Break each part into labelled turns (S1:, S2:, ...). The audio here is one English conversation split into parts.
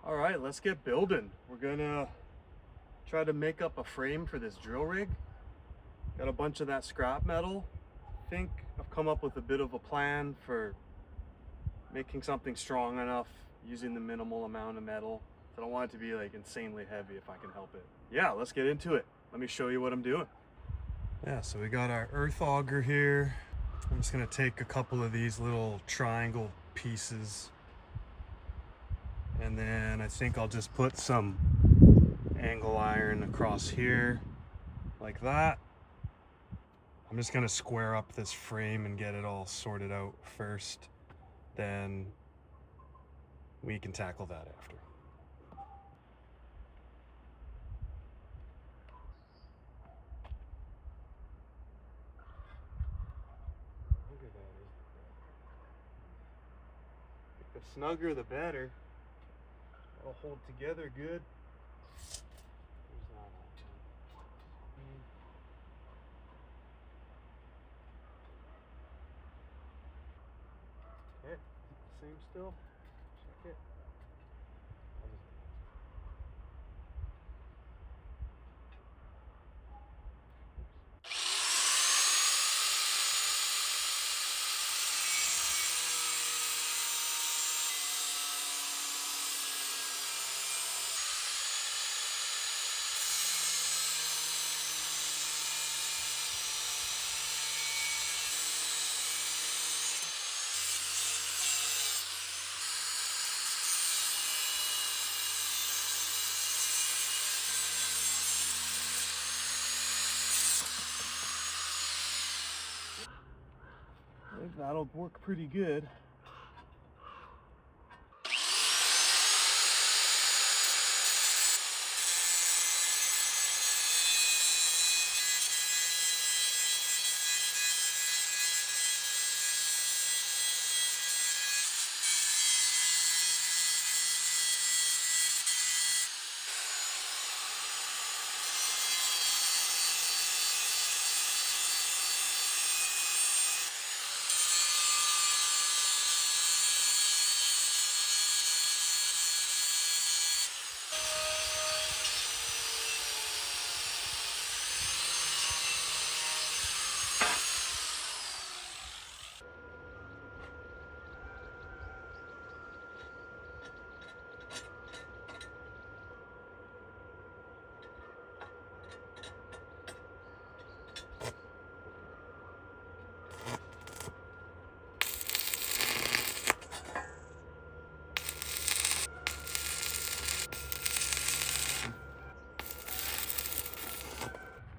S1: All right, let's get building. We're gonna try to make up a frame for this drill rig. Got a bunch of that scrap metal. Think I've come up with a bit of a plan for making something strong enough using the minimal amount of metal. I don't want it to be like insanely heavy if I can help it. Yeah, let's get into it. Let me show you what I'm doing. Yeah, so we got our earth auger here. I'm just gonna take a couple of these little triangle pieces, and then I think I'll just put some angle iron across here like that. I'm just gonna square up this frame and get it all sorted out first, then we can tackle that after. Look at that. The snugger the better. It'll hold together good. Okay, same still. Check it. I think that'll work pretty good.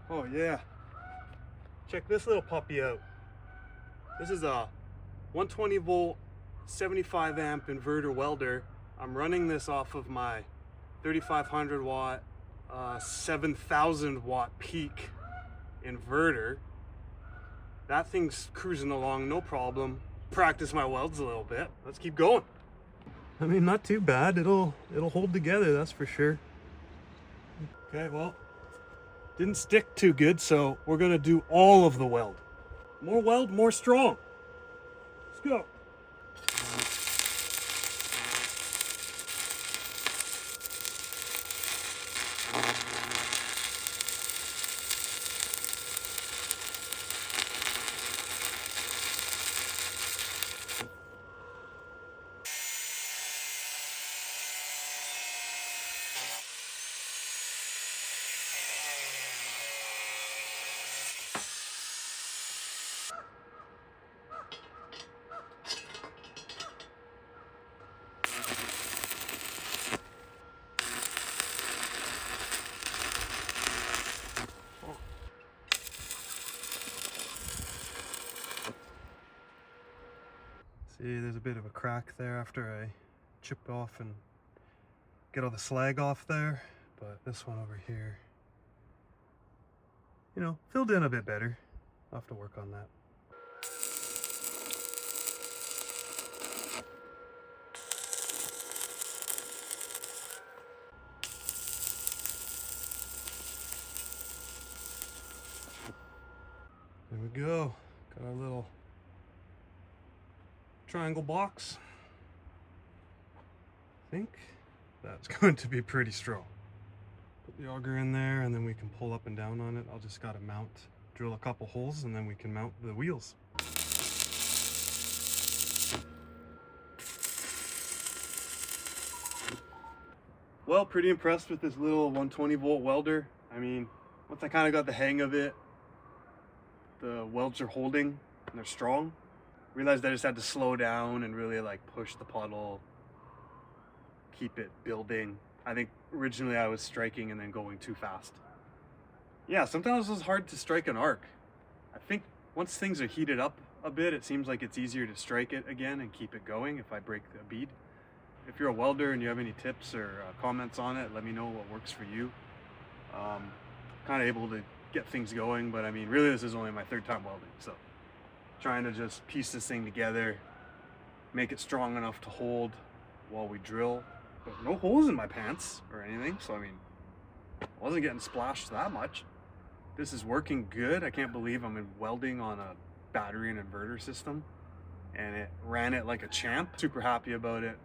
S1: Oh yeah, check this little puppy out. This is a 120 volt 75 amp inverter welder. I'm running this off of my 3500 watt 7000 watt peak inverter. That thing's cruising along no problem. Practice my welds a little bit. Let's keep going. I mean, not too bad. It'll hold together, that's for sure. Okay, well, didn't stick too good, so we're gonna do all of the weld. More weld, more strong. Let's go. See, there's a bit of a crack there after I chip off and get all the slag off there, but this one over here, you know, filled in a bit better. I'll have to work on that. There we go. Got our little triangle box. I think that's going to be pretty strong. Put the auger in there and then we can pull up and down on it. I'll just gotta drill a couple holes and then we can mount the wheels. Well, pretty impressed with this little 120 volt welder. I mean, once I kind of got the hang of it, the welds are holding and they're strong. Realized I just had to slow down and really like push the puddle, keep it building. I think originally I was striking and then going too fast. Yeah, sometimes it's hard to strike an arc. I think once things are heated up a bit, it seems like it's easier to strike it again and keep it going if I break the bead. If you're a welder and you have any tips or comments on it, let me know what works for you. Kind of able to get things going, but I mean, really this is only my third time welding, so trying to just piece this thing together, make it strong enough to hold while we drill. But no holes in my pants or anything, so I mean, I wasn't getting splashed that much. This is working good. I can't believe I'm welding on a battery and inverter system, and it ran it like a champ. Super happy about it.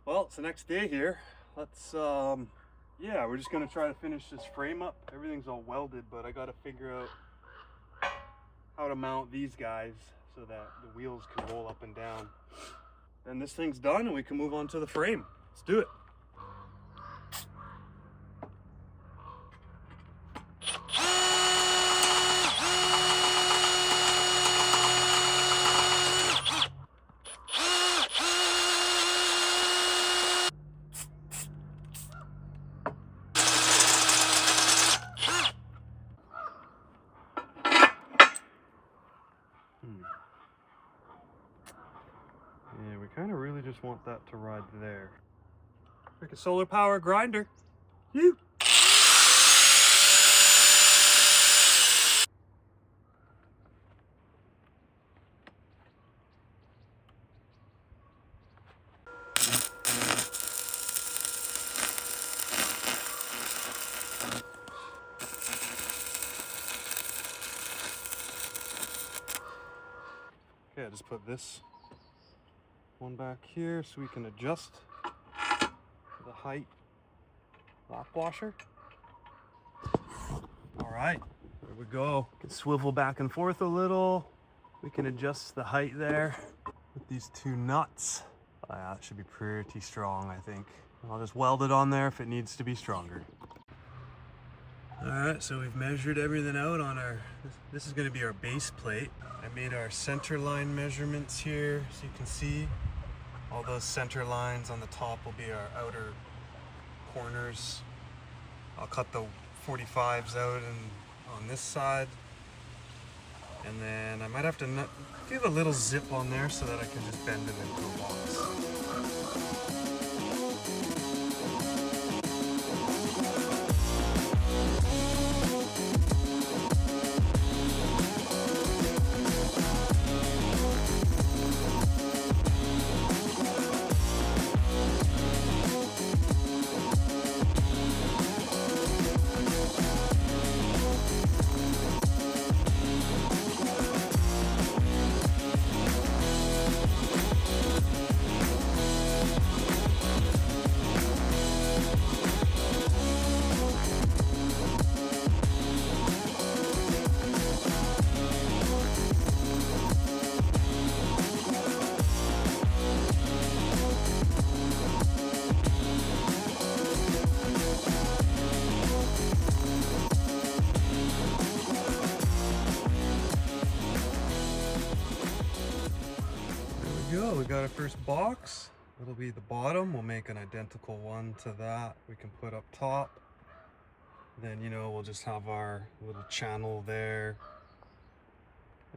S1: Well, it's the next day here. Let's, yeah, we're just gonna try to finish this frame up. Everything's all welded, but I gotta figure out how to mount these guys so that the wheels can roll up and down. Then this thing's done and we can move on to the frame. Let's do it. Yeah, we kind of really just want that to ride there. Like a solar power grinder. You. Okay, I just put this one back here so we can adjust the height lock washer. All right, there we go. Can swivel back and forth a little. We can adjust the height there with these two nuts. That should be pretty strong, I think. I'll just weld it on there if it needs to be stronger. All right, so we've measured everything out on our, this is gonna be our base plate. I made our center line measurements here, so you can see all those center lines on the top will be our outer corners. I'll cut the 45s out on this side. And then I might have to give a little zip on there so that I can just bend it into a box. We got our first box. It'll be the bottom. We'll make an identical one to that we can put up top. Then, you know, we'll just have our little channel there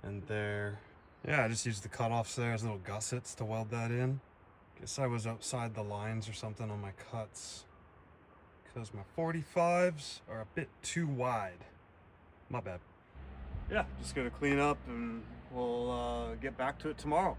S1: and there. Yeah, I just used the cutoffs there as little gussets to weld that in. Guess I was outside the lines or something on my cuts because my 45s are a bit too wide. My bad. Yeah, just gonna clean up and we'll get back to it tomorrow.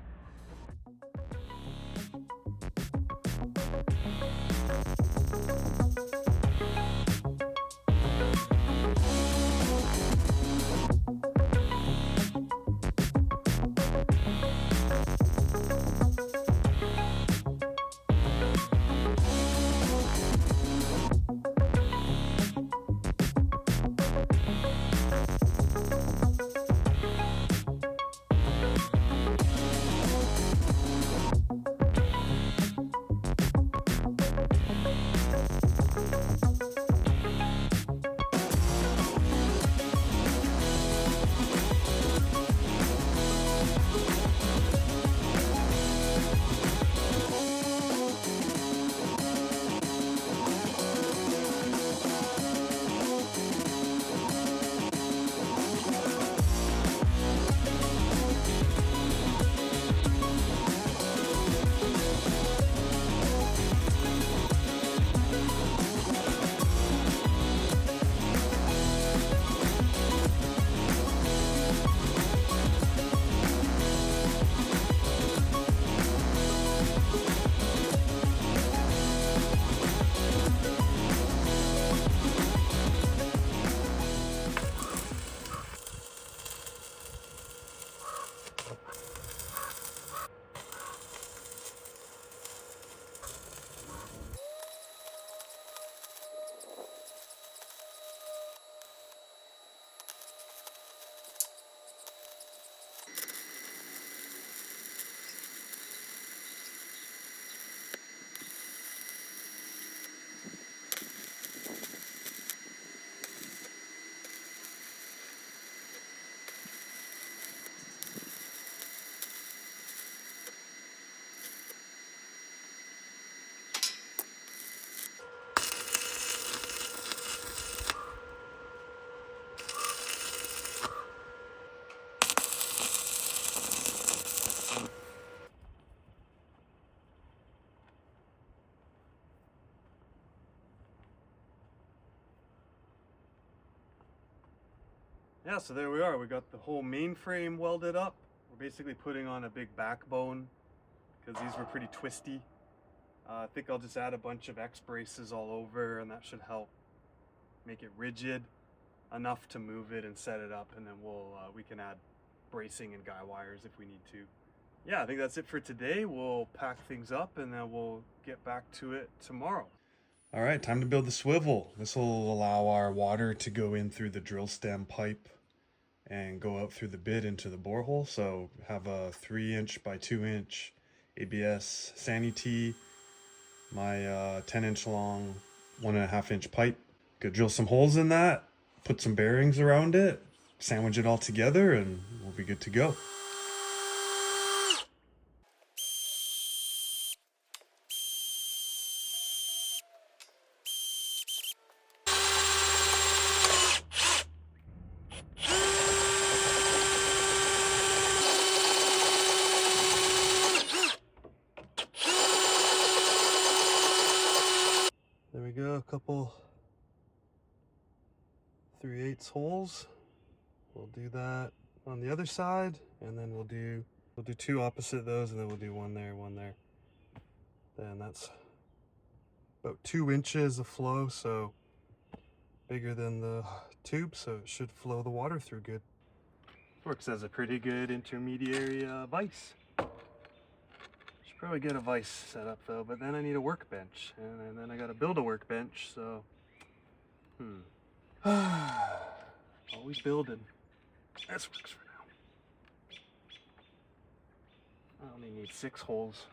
S1: Yeah, so there we are. We got the whole main frame welded up. We're basically putting on a big backbone because these were pretty twisty. I think I'll just add a bunch of X braces all over, and that should help make it rigid enough to move it and set it up, and then we can add bracing and guy wires if we need to. Yeah, I think that's it for today. We'll pack things up and then we'll get back to it tomorrow. All right, time to build the swivel. This will allow our water to go in through the drill stem pipe and go out through the bit into the borehole. So have a 3" by 2" ABS Sanity, my 10" long 1.5" pipe. Gonna drill some holes in that, put some bearings around it, sandwich it all together, and we'll be good to go. There we go, a couple 3/8 holes. We'll do that on the other side, and then we'll do 2 opposite those, and then we'll do one there, one there. Then that's about 2 inches of flow, so bigger than the tube, so it should flow the water through good. Works as a pretty good intermediary vise. Should probably get a vise set up though, but then I need a workbench, and then I gotta build a workbench, so always building. This works for now. I only need 6 holes.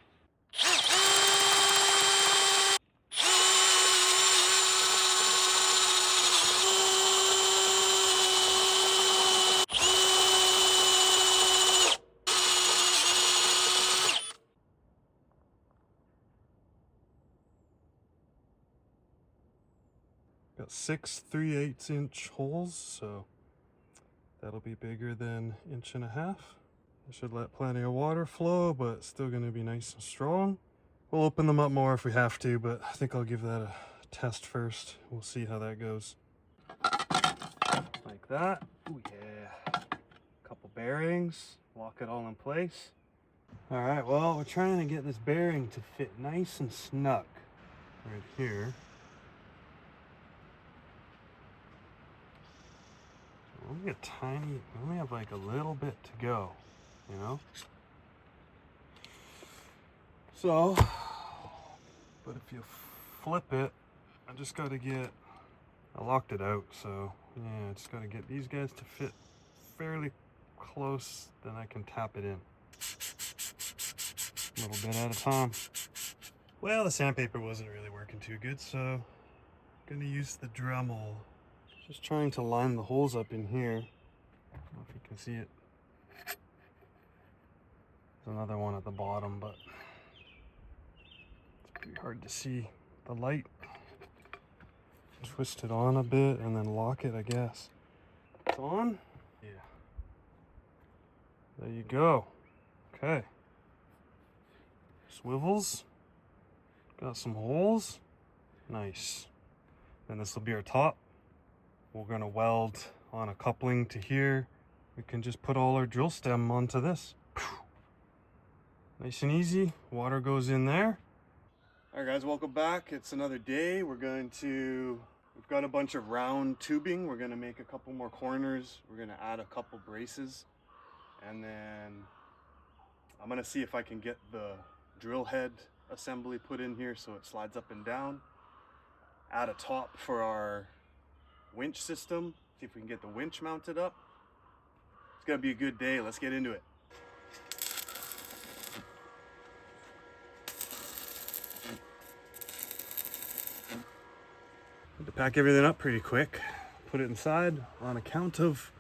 S1: Got 6 3/8" holes, so that'll be bigger than 1.5". I should let plenty of water flow, but it's still going to be nice and strong. We'll open them up more if we have to, but I think I'll give that a test first. We'll see how that goes. Like that. Ooh, yeah. Couple bearings, lock it all in place. All right, well, we're trying to get this bearing to fit nice and snug right here. Only a tiny, we only have like a little bit to go, you know? So, but if you flip it, I locked it out, so yeah, I just gotta get these guys to fit fairly close, then I can tap it in. A little bit at a time. Well, the sandpaper wasn't really working too good, so I'm gonna use the Dremel. Just trying to line the holes up in here. I don't know if you can see it. There's another one at the bottom, but it's pretty hard to see the light. Twist it on a bit and then lock it, I guess. It's on? Yeah. There you go. Okay. Swivels. Got some holes. Nice. And this will be our top. We're going to weld on a coupling to here. We can just put all our drill stem onto this. Nice and easy. Water goes in there. All right, guys, welcome back. It's another day. We've got a bunch of round tubing. We're going to make a couple more corners. We're going to add a couple braces. And then I'm going to see if I can get the drill head assembly put in here so it slides up and down. Add a top for our winch system, see if we can get the winch mounted up. It's gonna be a good day. Let's get into it. Had to pack everything up pretty quick, put it inside on account of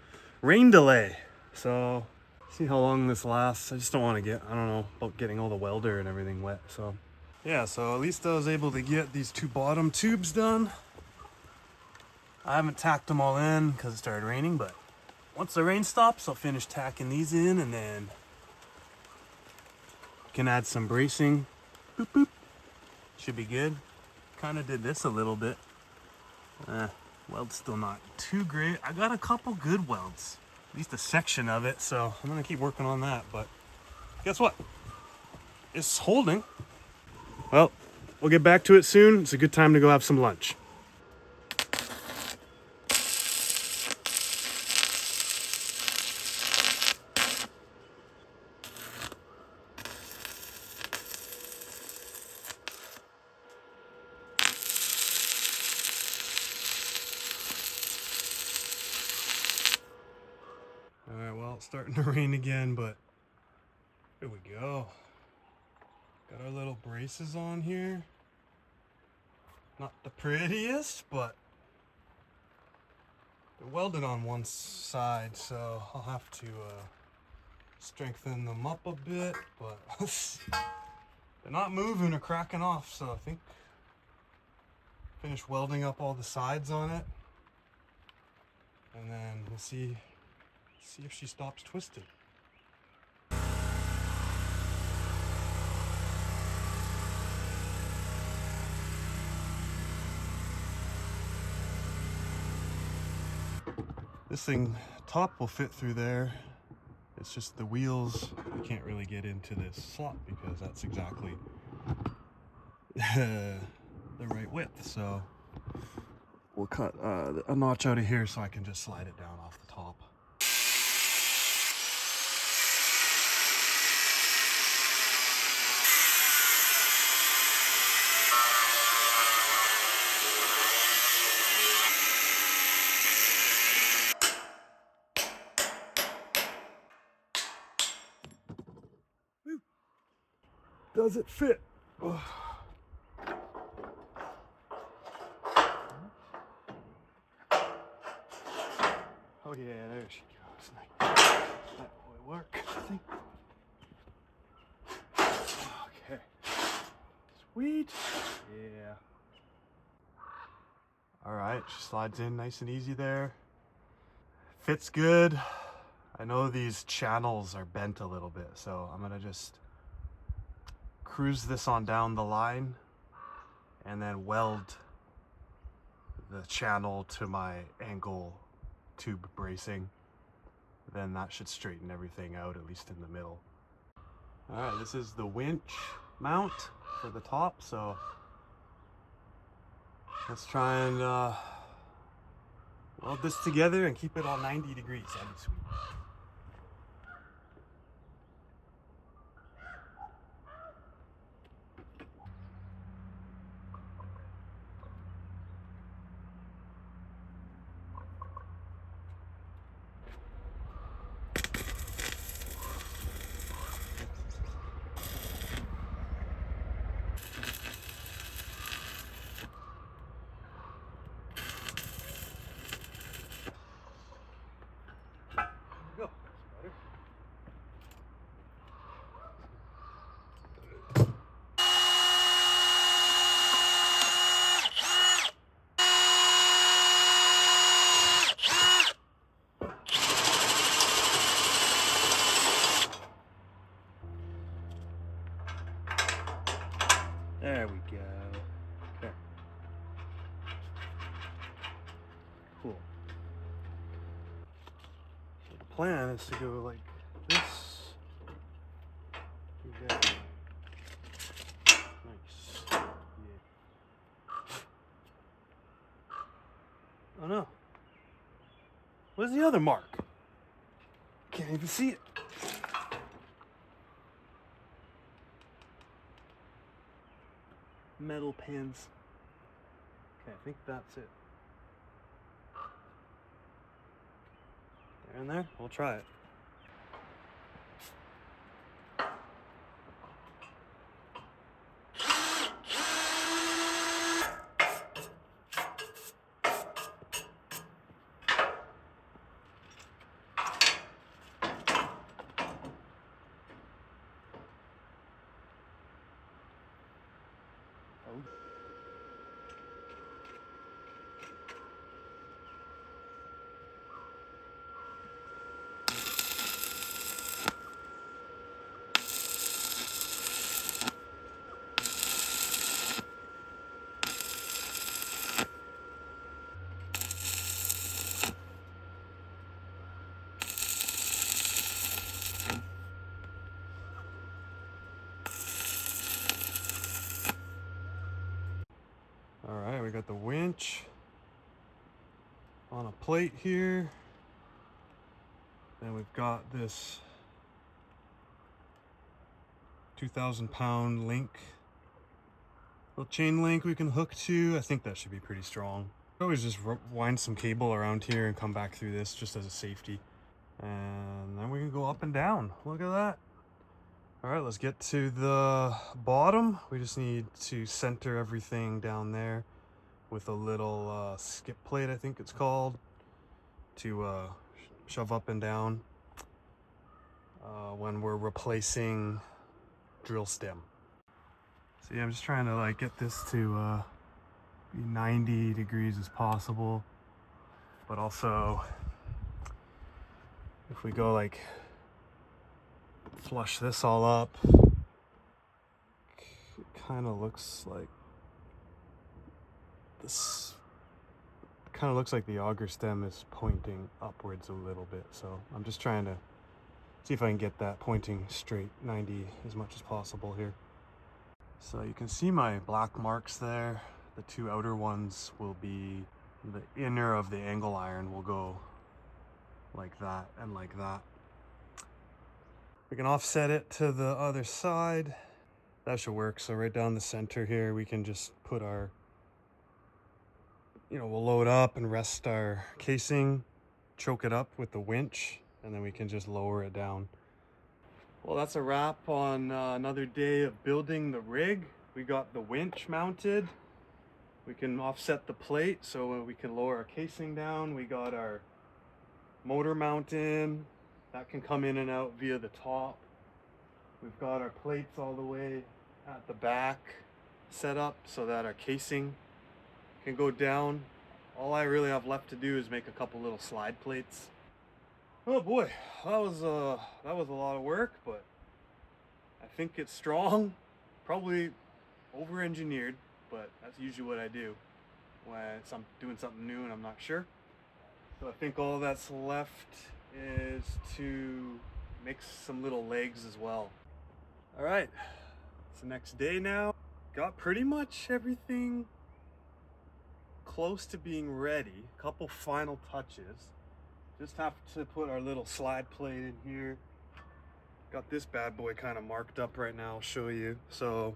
S1: rain delay. So see how long this lasts. I just don't want to I don't know about getting all the welder and everything wet. So yeah, so at least I was able to get these 2 bottom tubes done. I haven't tacked them all in because it started raining, but once the rain stops, I'll finish tacking these in, and then can add some bracing. Boop, boop. Should be good. Kind of did this a little bit. Weld's still not too great. I got a couple good welds, at least a section of it, so I'm gonna keep working on that. But guess what? It's holding. Well, we'll get back to it soon. It's a good time to go have some lunch. All right, well, it's starting to rain again, but here we go. Got our little braces on here. Not the prettiest, but they're welded on one side, so I'll have to strengthen them up a bit, but they're not moving or cracking off, so I think finish welding up all the sides on it, and then we'll see if she stops twisting. This thing, top will fit through there. It's just the wheels, I can't really get into this slot because that's exactly the right width. So we'll cut a notch out of here so I can just slide it down off the top. Does it fit? Oh. Oh yeah, there she goes. That will work, I think. Okay. Sweet. Yeah. All right, she slides in nice and easy there. Fits good. I know these channels are bent a little bit, so I'm gonna just cruise this on down the line and then weld the channel to my angle tube bracing. Then that should straighten everything out, at least in the middle. All right, this is the winch mount for the top, so let's try and weld this together and keep it all 90 degrees. That'd be sweet. Go. There we go. Okay. Cool. So the plan is to go like this. Okay. Nice. Yeah. Oh no. Where's the other mark? Can't even see it. Metal pins. Okay, I think that's it. There and there. We'll try it. Oh. we got the winch on a plate here. Then we've got this 2,000-pound link, little chain link we can hook to. I think that should be pretty strong. Always just wind some cable around here and come back through this just as a safety. And then we can go up and down. Look at that. All right, let's get to the bottom. We just need to center everything down there with a little skip plate, I think it's called, to shove up and down when we're replacing drill stem. See, I'm just trying to like get this to be 90 degrees as possible, but also if we go like flush this all up, it kind of looks like this. Kind of looks like the auger stem is pointing upwards a little bit, so I'm just trying to see if I can get that pointing straight 90 as much as possible here. So you can see my black marks there. The two outer ones will be the inner of the angle iron will go like that and like that. We can offset it to the other side. That should work. So right down the center here, we can just put our, we'll load up and rest our casing, choke it up with the winch, and then we can just lower it down. Well, that's a wrap on another day of building the rig. We got the winch mounted. We can offset the plate so we can lower our casing down. We got our motor mounted. That can come in and out via the top. We've got our plates all the way at the back set up so that our casing can go down. All I really have left to do is make a couple little slide plates. Oh boy, that was a lot of work, but I think it's strong. Probably over-engineered, but that's usually what I do when I'm doing something new and I'm not sure. So I think all that's left is to make some little legs as well. All right, it's the next day now. Got pretty much everything close to being ready. A couple final touches. Just have to put our little slide plate in here. Got this bad boy kind of marked up right now. I'll show you. So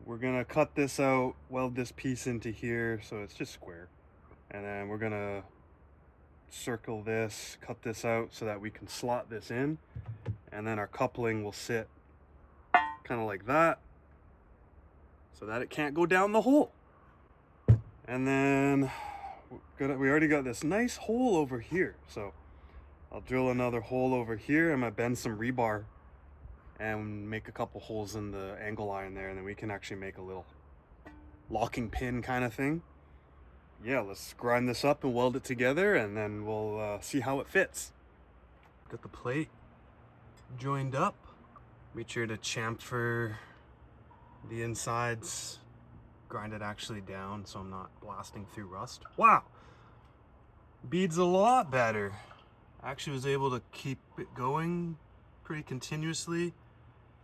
S1: we're gonna cut this out, weld this piece into here so it's just square. And then we're gonna circle this, cut this out so that we can slot this in. And then our coupling will sit kind of like that so that it can't go down the hole. And then we already got this nice hole over here, so I'll drill another hole over here. I'm gonna bend some rebar and make a couple holes in the angle iron there, and then we can actually make a little locking pin kind of thing. Yeah, let's grind this up and weld it together, and then we'll see how it fits. Got the plate joined up. Make sure to chamfer the insides, grind it actually down so I'm not blasting through rust. Wow, beads a lot better. I actually was able to keep it going pretty continuously.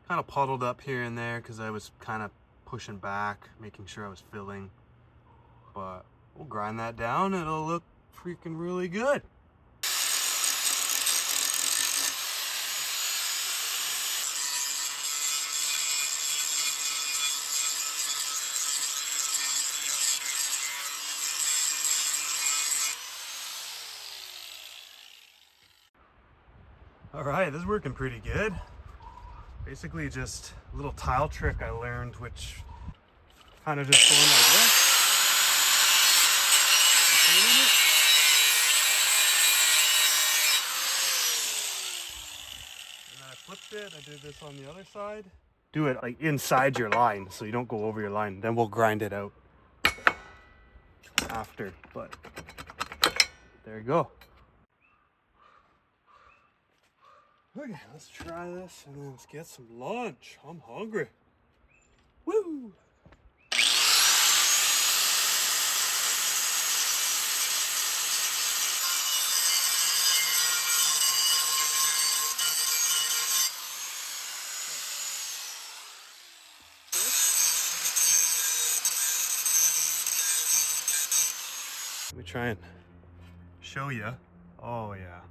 S1: Kind of puddled up here and there because I was kind of pushing back, making sure I was filling. But we'll grind that down and it'll look freaking really good. All right, this is working pretty good. Basically just a little tile trick I learned, which kind of just going like this. And then I flipped it, I did this on the other side. Do it like inside your line so you don't go over your line. Then we'll grind it out after, but there you go. Okay, let's try this and then let's get some lunch. I'm hungry. Woo! Let me try and show you. Oh yeah.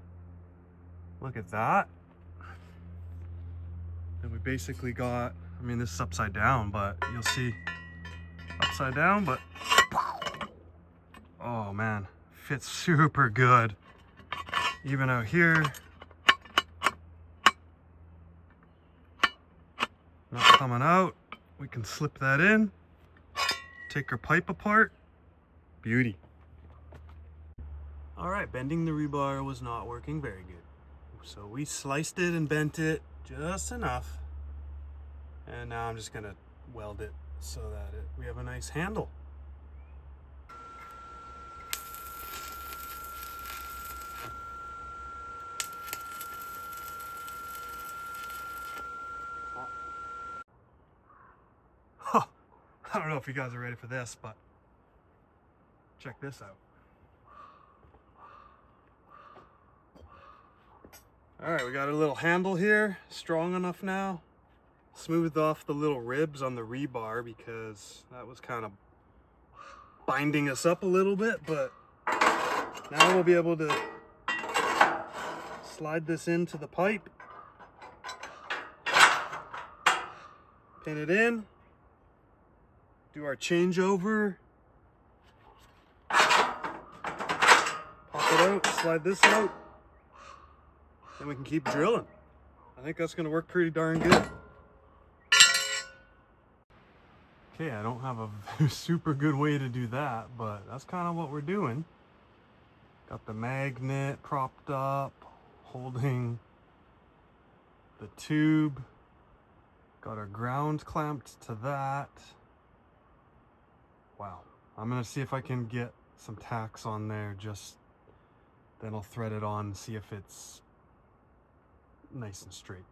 S1: Look at that. And we basically got, I mean, this is upside down, but you'll see upside down, but oh man, fits super good. Even out here, not coming out. We can slip that in, take our pipe apart. Beauty. All right, bending the rebar was not working very good. So we sliced it and bent it just enough. And now I'm just gonna weld it so that we have a nice handle. Huh. I don't know if you guys are ready for this, but check this out. All right, we got a little handle here, strong enough now. Smoothed off the little ribs on the rebar because that was kind of binding us up a little bit, but now we'll be able to slide this into the pipe, pin it in, do our changeover, pop it out, slide this out, then we can keep drilling. I think that's gonna work pretty darn good. Okay, I don't have a super good way to do that, but that's kind of what we're doing. Got the magnet propped up, holding the tube. Got our ground clamped to that. Wow. I'm gonna see if I can get some tacks on there, then I'll thread it on and see if it's nice and straight,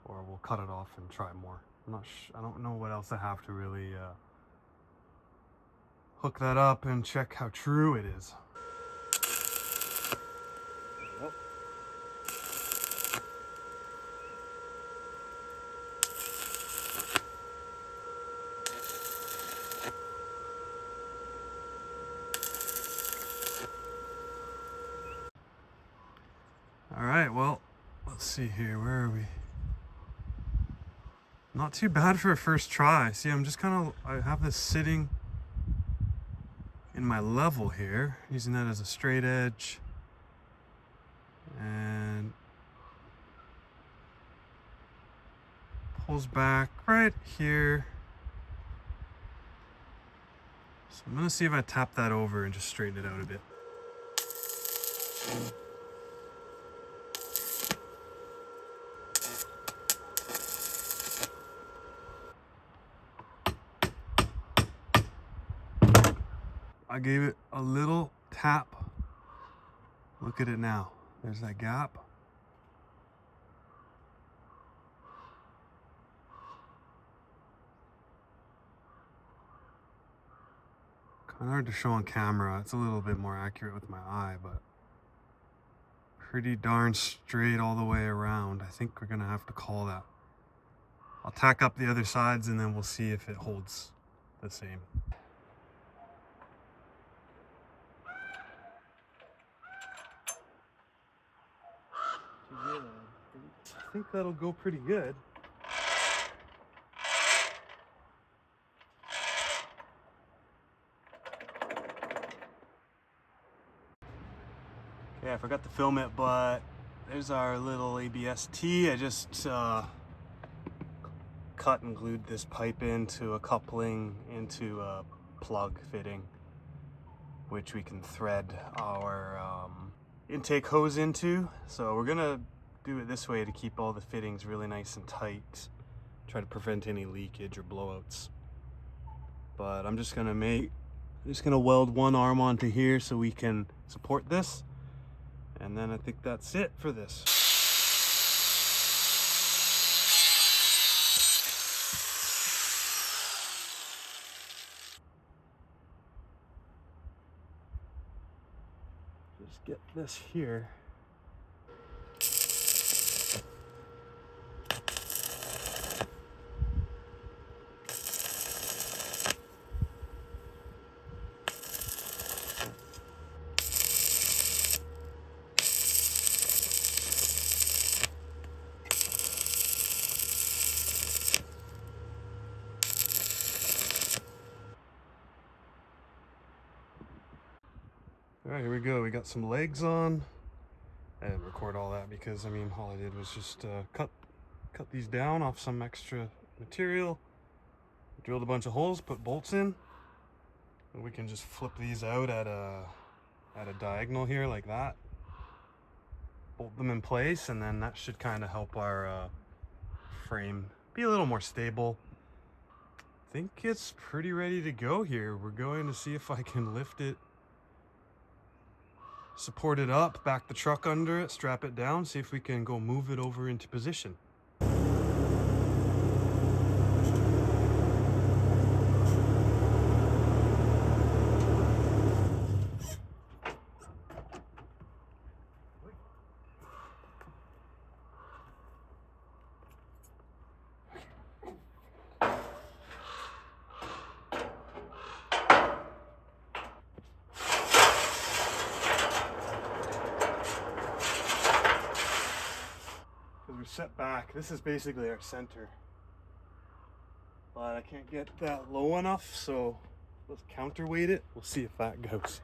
S1: or we'll cut it off and try more. I don't know what else I have to really hook that up and check how true it is. Yep. All right, well, let's see here. Where are we? Not too bad for a first try. See, I have this sitting in my level here, using that as a straight edge. And pulls back right here. So I'm gonna see if I tap that over and just straighten it out a bit. I gave it a little tap. Look at it now. There's that gap. Kind of hard to show on camera. It's a little bit more accurate with my eye, but pretty darn straight all the way around. I think we're gonna have to call that. I'll tack up the other sides and then we'll see if it holds the same. I think that'll go pretty good. Okay, I forgot to film it, but there's our little ABS T. I just cut and glued this pipe into a coupling into a plug fitting, which we can thread our intake hose into. So we're gonna do it this way to keep all the fittings really nice and tight, try to prevent any leakage or blowouts. But I'm just gonna weld one arm onto here so we can support this, and then I think that's it for this. Just get this here. All right, here we go. We got some legs on. I didn't record all that because, I mean, all I did was just cut these down off some extra material. Drilled a bunch of holes, put bolts in. And we can just flip these out at a diagonal here like that. Bolt them in place, and then that should kind of help our frame be a little more stable. I think it's pretty ready to go here. We're going to see if I can lift it, support it up, back the truck under it, strap it down, see if we can go move it over into position. We're set back. This is basically our center, but I can't get that low enough, so let's counterweight it. We'll see if that goes.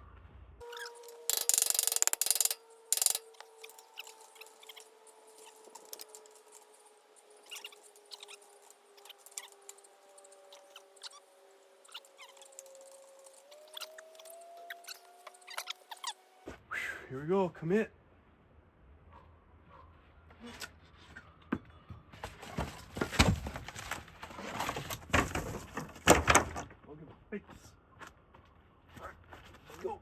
S1: Here we go, commit. Look at the face. All right, let's go.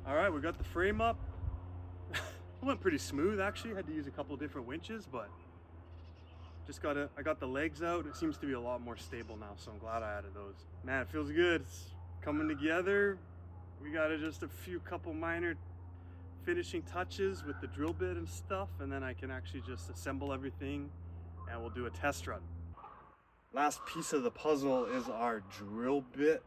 S1: All right, we got the frame up. It went pretty smooth actually. Had to use a couple different winches, but I got the legs out. It seems to be a lot more stable now, so I'm glad I added those. Man, it feels good. It's coming together. We got just a couple minor finishing touches with the drill bit and stuff, and then I can actually just assemble everything and we'll do a test run. Last piece of the puzzle is our drill bit.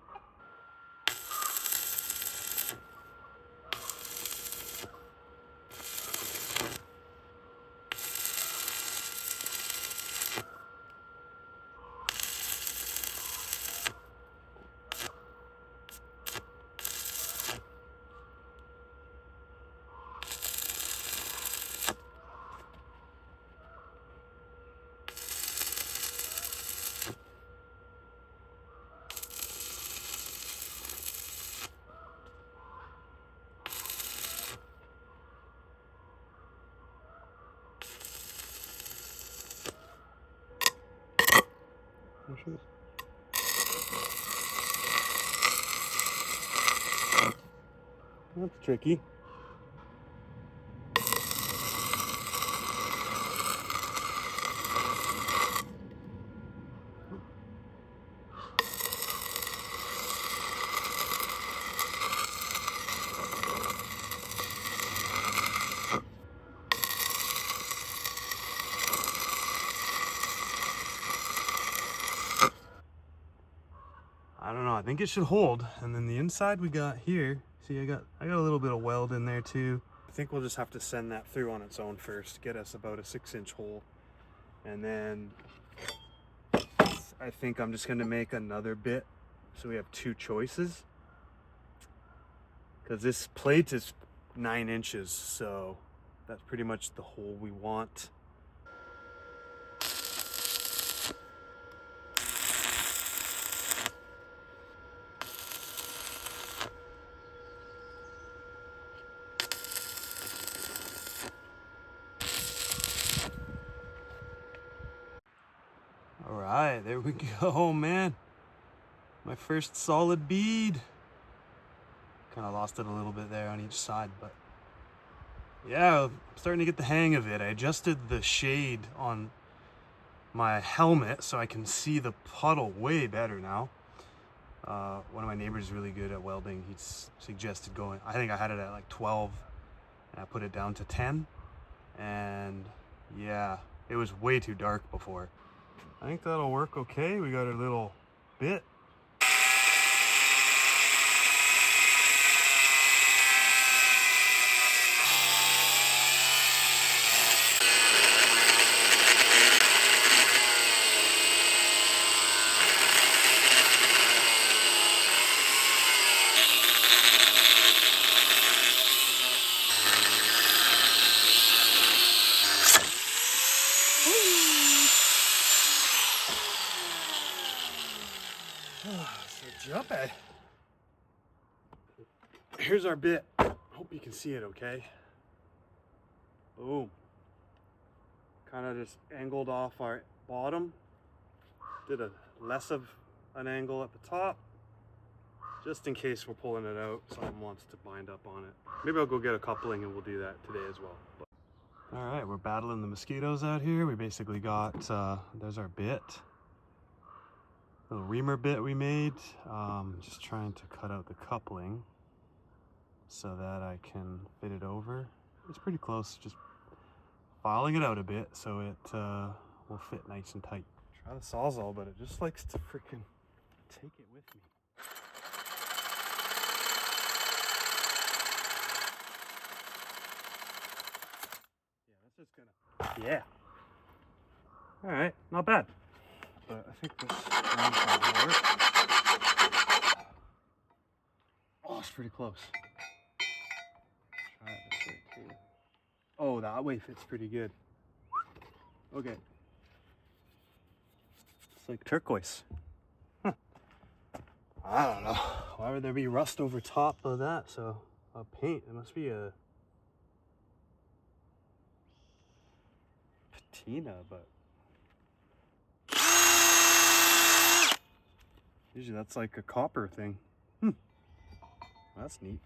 S1: That's tricky. I don't know, I think it should hold. And then the inside we got here, see I got a little bit of weld in there too. I think we'll just have to send that through on its own first, get us about a 6-inch hole. And then I think I'm just gonna make another bit so we have 2 choices. Because this plate is 9 inches, so that's pretty much the hole we want. All right, there we go, man. My first solid bead. Kind of lost it a little bit there on each side, but yeah, I'm starting to get the hang of it. I adjusted the shade on my helmet so I can see the puddle way better now. One of my neighbors is really good at welding. He suggested going, I think I had it at like 12 and I put it down to 10, and yeah, it was way too dark before. I think that'll work okay. We got a little bit. So jump it. Here's our bit. Hope you can see it okay. Boom. Kind of just angled off our bottom. Did a less of an angle at the top, just in case we're pulling it out, someone wants to bind up on it. Maybe I'll go get a coupling and we'll do that today as well. All right, we're battling the mosquitoes out here. We basically got, there's our bit. Little reamer bit we made. Just trying to cut out the coupling so that I can fit it over. It's pretty close, just filing it out a bit so it will fit nice and tight. Try the Sawzall, but it just likes to freaking take it with me. Yeah, that's just gonna, yeah. All right, not bad. But I think this one's gonna work. Oh, it's pretty close. Try it this way too. Oh, that way fits pretty good. Okay. It's like turquoise. Huh. I don't know. Why would there be rust over top of that? So, paint. It must be a patina, but usually that's like a copper thing. That's neat.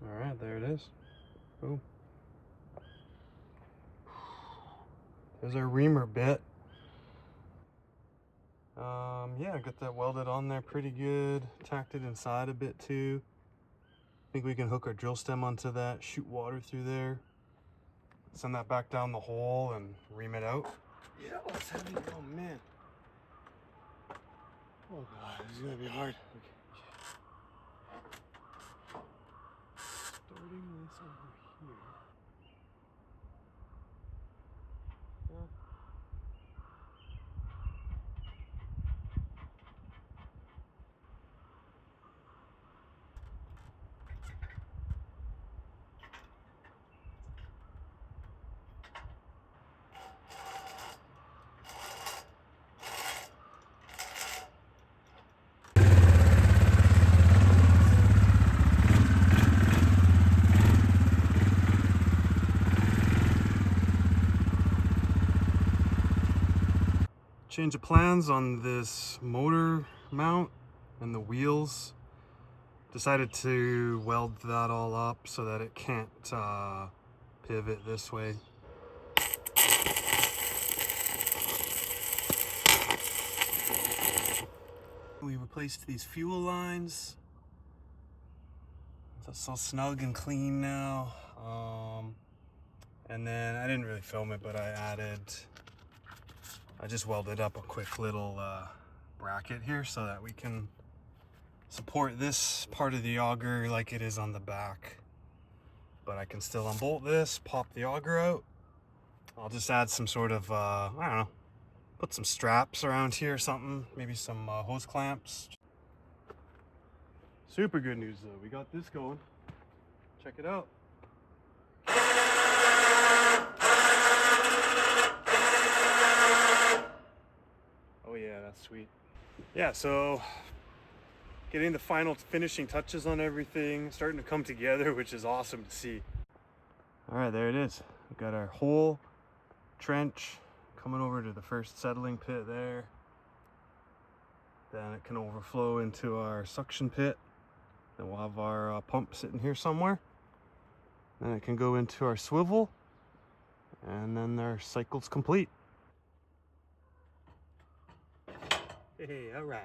S1: All right, there it is. Boom. There's our reamer bit. Yeah, got that welded on there pretty good. Tacked it inside a bit too. I think we can hook our drill stem onto that, shoot water through there, send that back down the hole and ream it out. Yeah, let's head in. Oh man. Oh god, this is gonna be hard. Okay. Starting this over here. Yeah. Change of plans on this motor mount and the wheels. Decided to weld that all up so that it can't pivot this way. We replaced these fuel lines. That's all snug and clean now. And then I didn't really film it, but I just welded up a quick little bracket here so that we can support this part of the auger like it is on the back. But I can still unbolt this, pop the auger out. I'll just add some sort of, I don't know, put some straps around here or something, maybe some hose clamps. Super good news though, we got this going. Check it out. Oh yeah, that's sweet. Yeah, so getting the final finishing touches on everything, starting to come together, which is awesome to see. All right, there it is. We've got our hole, trench, coming over to the first settling pit there. Then it can overflow into our suction pit. Then we'll have our pump sitting here somewhere. Then it can go into our swivel, and then our cycle's complete. Hey, all right.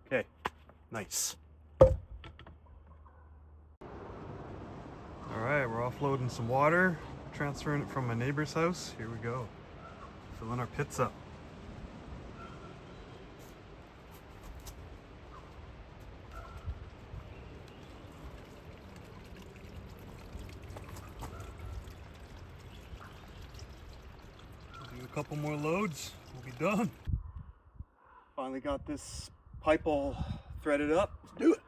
S1: Okay, nice. All right, we're offloading some water, transferring it from my neighbor's house. Here we go, filling our pits up. Do a couple more loads, we'll be done. Finally got this pipe all threaded up. Let's do it.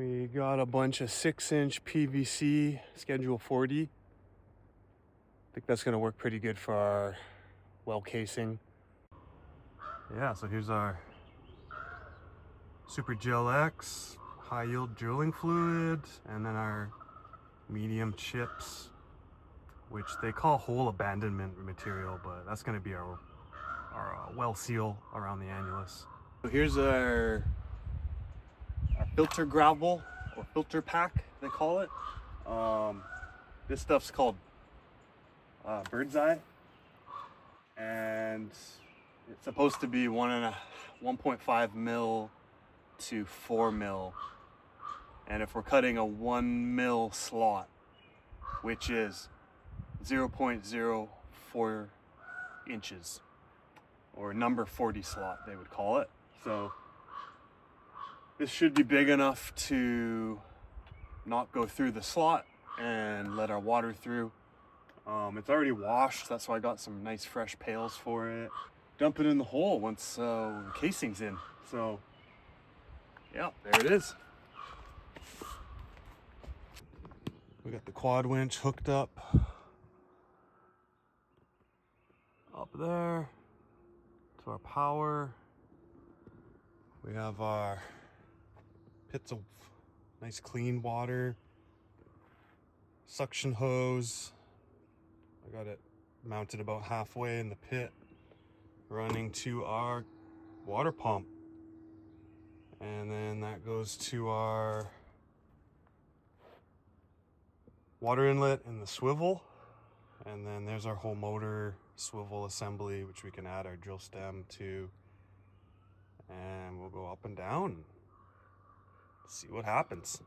S1: We got a bunch of 6-inch PVC schedule 40. I think that's gonna work pretty good for our well casing. Yeah, so here's our Super Gel X high yield drilling fluid, and then our medium chips, which they call hole abandonment material, but that's going to be our well seal around the annulus. So here's our filter gravel, or filter pack they call it. This stuff's called bird's eye, and it's supposed to be 1.5 mil to 4 mil, and if we're cutting a 1 mil slot, which is 0.04 inches, or number 40 slot they would call it. So this should be big enough to not go through the slot and let our water through. It's already washed, that's why I got some nice fresh pails for it. Dump it in the hole once the casing's in. So yeah, there it is. We got the quad winch hooked up there to our power. We have our pits of nice clean water, suction hose. I got it mounted about halfway in the pit, running to our water pump. And then that goes to our water inlet in the swivel. And then there's our whole motor swivel assembly, which we can add our drill stem to. And we'll go up and down, see what happens.